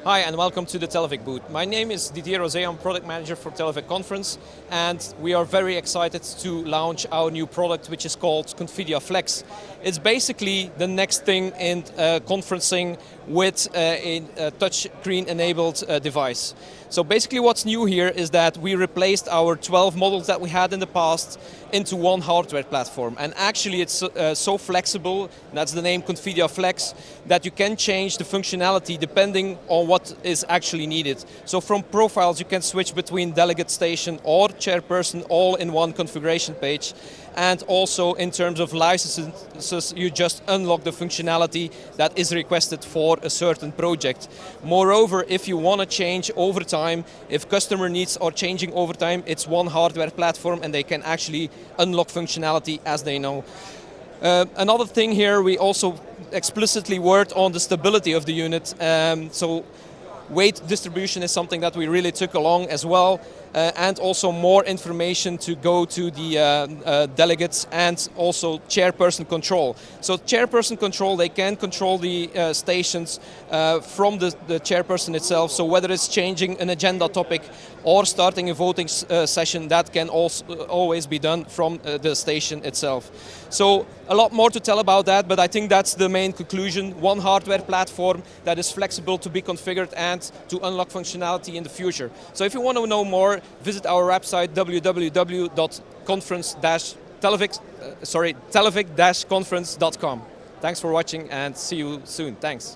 Hi and welcome to the Televic booth. My name is Didier Rosé, I'm product manager for Televic Conference, and we are very excited to launch our new product which is called Confidea Flex. It's basically the next thing in conferencing with a touchscreen enabled device. So basically what's new here is that we replaced our 12 models that we had in the past into one hardware platform, and actually it's so flexible, that's the name Confidea Flex, that you can change the functionality depending on what is actually needed. So from profiles you can switch between delegate station or chairperson all in one configuration page, and also in terms of licenses you just unlock the functionality that is requested for a certain project. Moreover, if you want to change over time, if customer needs are changing over time, it's one hardware platform and they can actually unlock functionality as they know. Another thing here, we also explicitly worked on the stability of the unit. So weight distribution is something that we really took along as well, and also more information to go to the delegates, and also chairperson control. So chairperson control, they can control the stations from the chairperson itself, so whether it's changing an agenda topic or starting a voting session, that can also always be done from the station itself. So a lot more to tell about that, but I think that's the main conclusion. One hardware platform that is flexible to be configured and to unlock functionality in the future. So if you want to know more, visit our website www.televic-conference.com. Thanks for watching and see you soon. Thanks.